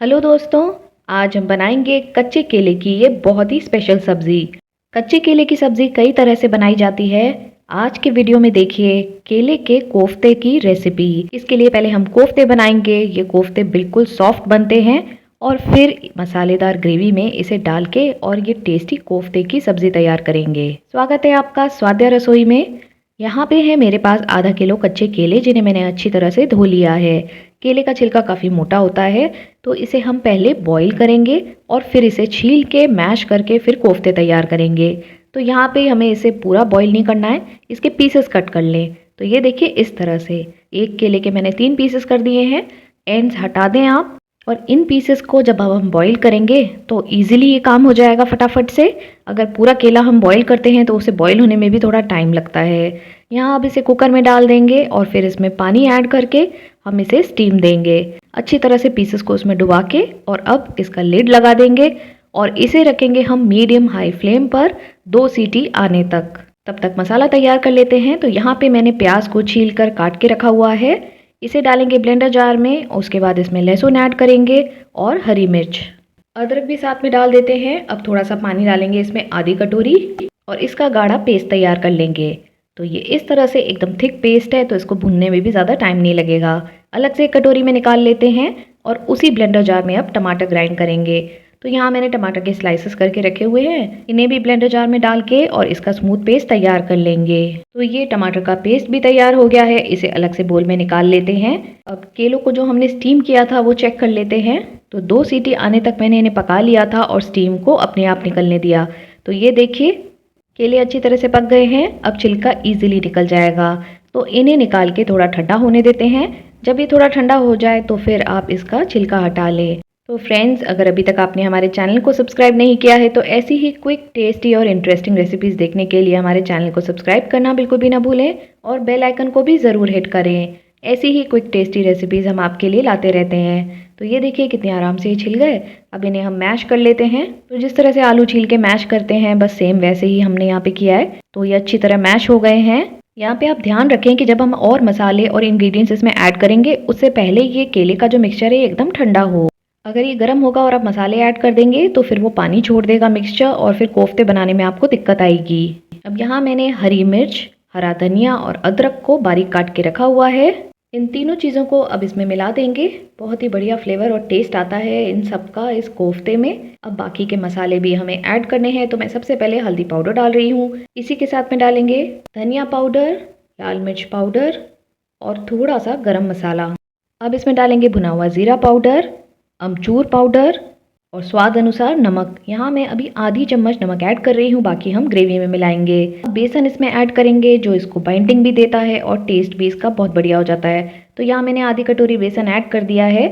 Hello दोस्तों, आज हम बनाएंगे कच्चे केले की ये बहुत ही स्पेशल सब्ज़ी। कच्चे केले की सब्ज़ी कई तरह से बनाई जाती है। आज के वीडियो में देखिए केले के कोफ्ते की रेसिपी। इसके लिए पहले हम कोफ्ते बनाएंगे। ये कोफ्ते बिल्कुल सॉफ्ट बनते हैं और फिर मसालेदार ग्रेवी में इसे डाल के और ये टेस्टी कोफ्ते की सब्ज़ी तैयार करेंगे। स्वागत है आपका स्वाद्य रसोई में। यहाँ पे है मेरे पास आधा किलो कच्चे केले, जिन्हें मैंने अच्छी तरह से धो लिया है। केले का छिलका काफ़ी मोटा होता है, तो इसे हम पहले बॉईल करेंगे और फिर इसे छील के मैश करके फिर कोफ्ते तैयार करेंगे। तो यहाँ पे हमें इसे पूरा बॉईल नहीं करना है, इसके पीसेस कट कर लें। तो ये देखिए इस तरह से एक केले के मैंने 3 पीसेस कर दिए हैं। एंड्स हटा दें आप। और इन पीसेस को जब अब हम बॉईल करेंगे तो ईजिली ये काम हो जाएगा फटाफट से। अगर पूरा केला हम बॉईल करते हैं तो उसे बॉईल होने में भी थोड़ा टाइम लगता है। यहाँ अब इसे कुकर में डाल देंगे और फिर इसमें पानी ऐड करके हम इसे स्टीम देंगे अच्छी तरह से पीसेस को उसमें डुबा के। और अब इसका लिड लगा देंगे और इसे रखेंगे हम मीडियम हाई फ्लेम पर 2 सीटी आने तक। तब तक मसाला तैयार कर लेते हैं। तो यहाँ पे मैंने प्याज को छील कर काट के रखा हुआ है, इसे डालेंगे ब्लेंडर जार में। उसके बाद इसमें लहसुन ऐड करेंगे और हरी मिर्च, अदरक भी साथ में डाल देते हैं। अब थोड़ा सा पानी डालेंगे इसमें आधी कटोरी और इसका गाढ़ा पेस्ट तैयार कर लेंगे। तो ये इस तरह से एकदम थिक पेस्ट है, तो इसको भूनने में भी ज़्यादा टाइम नहीं लगेगा। अलग से एक कटोरी में निकाल लेते हैं और उसी ब्लेंडर जार में अब टमाटर ग्राइंड करेंगे। तो यहाँ मैंने टमाटर के स्लाइसेस करके रखे हुए हैं, इन्हें भी ब्लेंडर जार में डाल के और इसका स्मूथ पेस्ट तैयार कर लेंगे। तो ये टमाटर का पेस्ट भी तैयार हो गया है, इसे अलग से बोल में निकाल लेते हैं। अब केलों को जो हमने स्टीम किया था वो चेक कर लेते हैं। तो 2 सीटी आने तक मैंने इन्हें पका लिया था और स्टीम को अपने आप निकलने दिया। तो ये देखिए केले अच्छी तरह से पक गए हैं। अब छिलका इजीली निकल जाएगा। तो इन्हें निकाल के थोड़ा ठंडा होने देते हैं। जब ये थोड़ा ठंडा हो जाए तो फिर आप इसका छिलका हटा लें। तो फ्रेंड्स, अगर अभी तक आपने हमारे चैनल को सब्सक्राइब नहीं किया है तो ऐसी ही क्विक, टेस्टी और इंटरेस्टिंग रेसिपीज़ देखने के लिए हमारे चैनल को सब्सक्राइब करना बिल्कुल भी ना भूलें और बेल आइकन को भी ज़रूर हिट करें। ऐसी ही क्विक, टेस्टी रेसिपीज़ हम आपके लिए लाते रहते हैं। तो ये देखिए कितने आराम से ये छिल गए। अब इन्हें हम मैश कर लेते हैं। तो जिस तरह से आलू छील के मैश करते हैं, बस सेम वैसे ही हमने यहाँ पे किया है। तो ये अच्छी तरह मैश हो गए हैं। यहाँ पे आप ध्यान रखें कि जब हम और मसाले और इंग्रेडिएंट्स इसमें ऐड करेंगे, उससे पहले ये केले का जो मिक्सचर है एकदम ठंडा हो। अगर ये गर्म होगा और आप मसाले ऐड कर देंगे तो फिर वो पानी छोड़ देगा मिक्सचर और फिर कोफ्ते बनाने में आपको दिक्कत आएगी। अब यहाँ मैंने हरी मिर्च, हरा धनिया और अदरक को बारीक काट के रखा हुआ है। इन तीनों चीज़ों को अब इसमें मिला देंगे। बहुत ही बढ़िया फ्लेवर और टेस्ट आता है इन सब का इस कोफ्ते में। अब बाकी के मसाले भी हमें ऐड करने हैं। तो मैं सबसे पहले हल्दी पाउडर डाल रही हूँ। इसी के साथ में डालेंगे धनिया पाउडर, लाल मिर्च पाउडर और थोड़ा सा गरम मसाला। अब इसमें डालेंगे भुना हुआ ज़ीरा पाउडर, अमचूर पाउडर और स्वाद अनुसार नमक। यहाँ मैं अभी आधी चम्मच नमक ऐड कर रही हूँ, बाकी हम ग्रेवी में मिलाएंगे। बेसन इसमें ऐड करेंगे जो इसको बाइंडिंग भी देता है और टेस्ट भी इसका बहुत बढ़िया हो जाता है। तो यहाँ मैंने आधी कटोरी बेसन ऐड कर दिया है,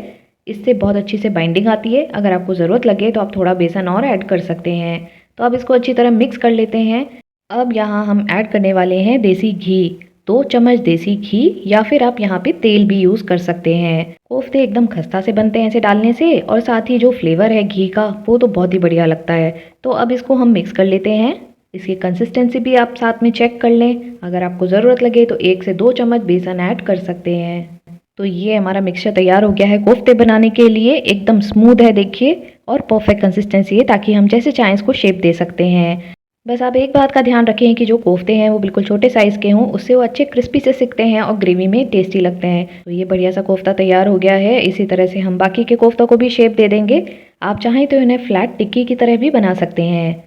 इससे बहुत अच्छी से बाइंडिंग आती है। अगर आपको ज़रूरत लगे तो आप थोड़ा बेसन और ऐड कर सकते हैं। तो अब इसको अच्छी तरह मिक्स कर लेते हैं। अब यहाँ हम ऐड करने वाले हैं देसी घी, 2 चम्मच देसी घी, या फिर आप यहाँ पे तेल भी यूज़ कर सकते हैं। कोफ्ते एकदम खस्ता से बनते हैं इसे डालने से, और साथ ही जो फ्लेवर है घी का वो तो बहुत ही बढ़िया लगता है। तो अब इसको हम मिक्स कर लेते हैं। इसकी कंसिस्टेंसी भी आप साथ में चेक कर लें। अगर आपको ज़रूरत लगे तो 1 से 2 चम्मच बेसन ऐड कर सकते हैं। तो ये हमारा मिक्सचर तैयार हो गया है कोफ्ते बनाने के लिए। एकदम स्मूथ है देखिए, और परफेक्ट कंसिस्टेंसी है ताकि हम जैसे चाहें इसको शेप दे सकते हैं। बस आप एक बात का ध्यान रखें कि जो कोफ्ते हैं वो बिल्कुल छोटे साइज़ के हों, उससे वो अच्छे क्रिस्पी से सिकते हैं और ग्रेवी में टेस्टी लगते हैं। तो ये बढ़िया सा कोफ्ता तैयार हो गया है। इसी तरह से हम बाकी के कोफ्तों को भी शेप दे देंगे। आप चाहें तो इन्हें फ्लैट टिक्की की तरह भी बना सकते हैं।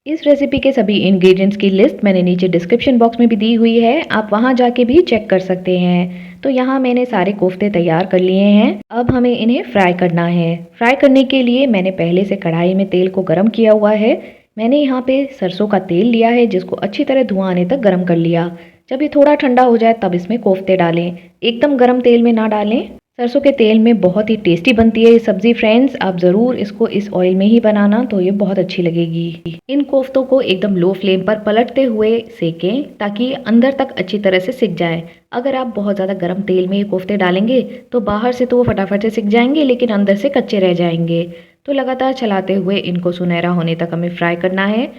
इस रेसिपी के सभी इंग्रेडिएंट्स की लिस्ट मैंने नीचे डिस्क्रिप्शन बॉक्स में भी दी हुई है, आप वहां जाके भी चेक कर सकते हैं। तो यहाँ मैंने सारे कोफ्ते तैयार कर लिए हैं। अब हमें इन्हें फ्राई करना है। फ्राई करने के लिए मैंने पहले से कढ़ाई में तेल को गर्म किया हुआ है। मैंने यहाँ पे सरसों का तेल लिया है, जिसको अच्छी तरह धुआं आने तक गर्म कर लिया। जब ये थोड़ा ठंडा हो जाए तब इसमें कोफ्ते डालें, एकदम गर्म तेल में ना डालें। सरसों के तेल में बहुत ही टेस्टी बनती है ये सब्ज़ी फ्रेंड्स, आप ज़रूर इसको इस ऑयल में ही बनाना, तो ये बहुत अच्छी लगेगी। इन कोफ्तों को एकदम लो फ्लेम पर पलटते हुए सेकें ताकि अंदर तक अच्छी तरह से सिक जाए। अगर आप बहुत ज़्यादा गर्म तेल में ये कोफ्ते डालेंगे तो बाहर से तो वो फटाफट से सिक जाएंगे, लेकिन अंदर से कच्चे रह जाएंगे। तो लगातार चलाते हुए इनको सुनहरा होने तक हमें फ्राई करना है।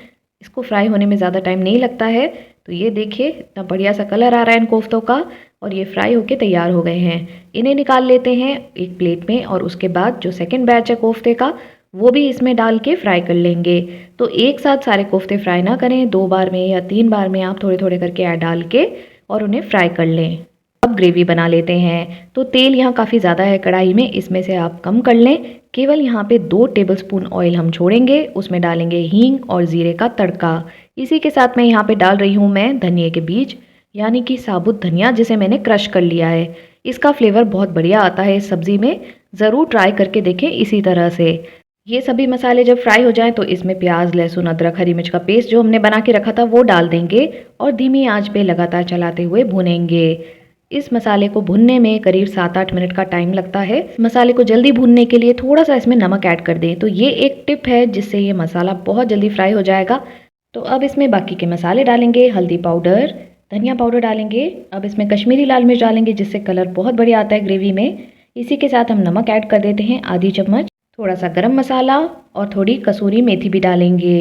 इसको फ्राई होने में ज़्यादा टाइम नहीं लगता है। तो ये देखिए इतना बढ़िया सा कलर आ रहा है इन कोफ्तों का। और ये फ्राई होके तैयार हो गए हैं। इन्हें निकाल लेते हैं एक प्लेट में और उसके बाद जो सेकंड बैच है कोफ्ते का वो भी इसमें डाल के फ्राई कर लेंगे। तो एक साथ सारे कोफ्ते फ्राई ना करें, 2 बार में या 3 बार में आप थोड़े थोड़े करके डाल के और उन्हें फ्राई कर लें। अब ग्रेवी बना लेते हैं। तो तेल यहाँ काफ़ी ज़्यादा है कढ़ाई में, इसमें से आप कम कर लें। केवल यहाँ पे 2 टेबलस्पून ऑयल हम छोड़ेंगे, उसमें डालेंगे हींग और ज़ीरे का तड़का। इसी के साथ मैं यहाँ पे डाल रही हूँ मैं धनिए के बीज, यानी कि साबुत धनिया जिसे मैंने क्रश कर लिया है। इसका फ्लेवर बहुत बढ़िया आता है इस सब्ज़ी में, ज़रूर ट्राई करके देखें इसी तरह से। ये सभी मसाले जब फ्राई हो जाएं तो इसमें प्याज, लहसुन, अदरक, हरी मिर्च का पेस्ट जो हमने बना के रखा था वो डाल देंगे और धीमी आंच पे लगातार चलाते हुए भूनेंगे। इस मसाले को भुनने में करीब 7-8 मिनट का टाइम लगता है। मसाले को जल्दी भूनने के लिए थोड़ा सा इसमें नमक ऐड कर दें, तो ये एक टिप है जिससे ये मसाला बहुत जल्दी फ्राई हो जाएगा। तो अब इसमें बाकी के मसाले डालेंगे, हल्दी पाउडर, धनिया पाउडर डालेंगे। अब इसमें कश्मीरी लाल मिर्च डालेंगे जिससे कलर बहुत बढ़िया आता है ग्रेवी में। इसी के साथ हम नमक ऐड कर देते हैं आधी चम्मच, थोड़ा सा गरम मसाला और थोड़ी कसूरी मेथी भी डालेंगे।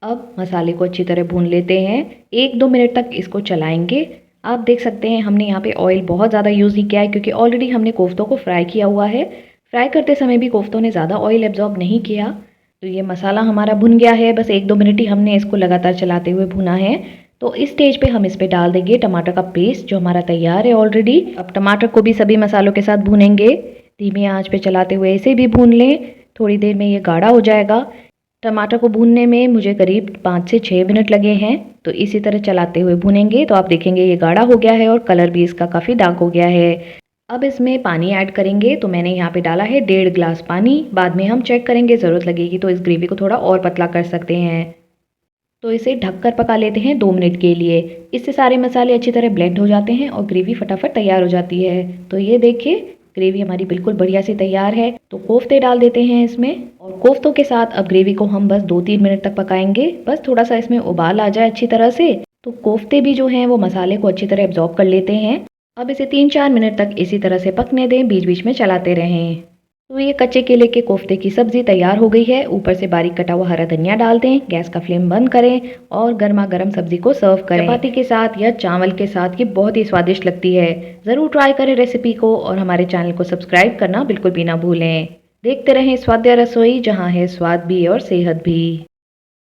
अब मसाले को अच्छी तरह भून लेते हैं, 1-2 मिनट तक इसको चलाएंगे। आप देख सकते हैं हमने यहाँ पे ऑयल बहुत ज़्यादा यूज़ नहीं किया है क्योंकि ऑलरेडी हमने कोफ्तों को फ्राई किया हुआ है। फ्राई करते समय भी कोफ्तों ने ज़्यादा ऑयल एब्जॉर्ब नहीं किया। तो ये मसाला हमारा भुन गया है, बस 1-2 मिनट ही हमने इसको लगातार चलाते हुए भुना है। तो इस स्टेज पे हम इस पे डाल देंगे टमाटर का पेस्ट जो हमारा तैयार है ऑलरेडी। अब टमाटर को भी सभी मसालों के साथ भूनेंगे, धीमी आंच पे चलाते हुए इसे भी भून लें। थोड़ी देर में ये गाढ़ा हो जाएगा। टमाटर को भूनने में मुझे करीब 5 से 6 मिनट लगे हैं। तो इसी तरह चलाते हुए भूनेंगे तो आप देखेंगे ये गाढ़ा हो गया है और कलर भी इसका काफ़ी डार्क हो गया है। अब इसमें पानी ऐड करेंगे, तो मैंने यहाँ पे डाला है 1.5 गिलास पानी। बाद में हम चेक करेंगे, ज़रूरत लगेगी तो इस ग्रेवी को थोड़ा और पतला कर सकते हैं। तो इसे ढककर पका लेते हैं 2 मिनट के लिए। इससे सारे मसाले अच्छी तरह ब्लेंड हो जाते हैं और ग्रेवी फटाफट तैयार हो जाती है। तो ये देखिए ग्रेवी हमारी बिल्कुल बढ़िया सी तैयार है। तो कोफ्ते डाल देते हैं इसमें और कोफ्तों के साथ अब ग्रेवी को हम बस 2-3 मिनट तक पकाएंगे। बस थोड़ा सा इसमें उबाल आ जाए अच्छी तरह से, तो कोफ्ते भी जो हैं वो मसाले को अच्छी तरह एब्जॉर्ब कर लेते हैं। अब इसे 3-4 मिनट तक इसी तरह से पकने दें, बीच बीच में चलाते रहें। तो ये कच्चे केले के कोफ्ते की सब्ज़ी तैयार हो गई है। ऊपर से बारीक कटा हुआ हरा धनिया डाल दें, गैस का फ्लेम बंद करें और गर्मा गर्म सब्ज़ी को सर्व करें। चपाती के साथ या चावल के साथ ये बहुत ही स्वादिष्ट लगती है। ज़रूर ट्राई करें रेसिपी को और हमारे चैनल को सब्सक्राइब करना बिल्कुल भी ना भूलें। देखते रहें स्वाद्य रसोई, जहाँ है स्वाद भी और सेहत भी।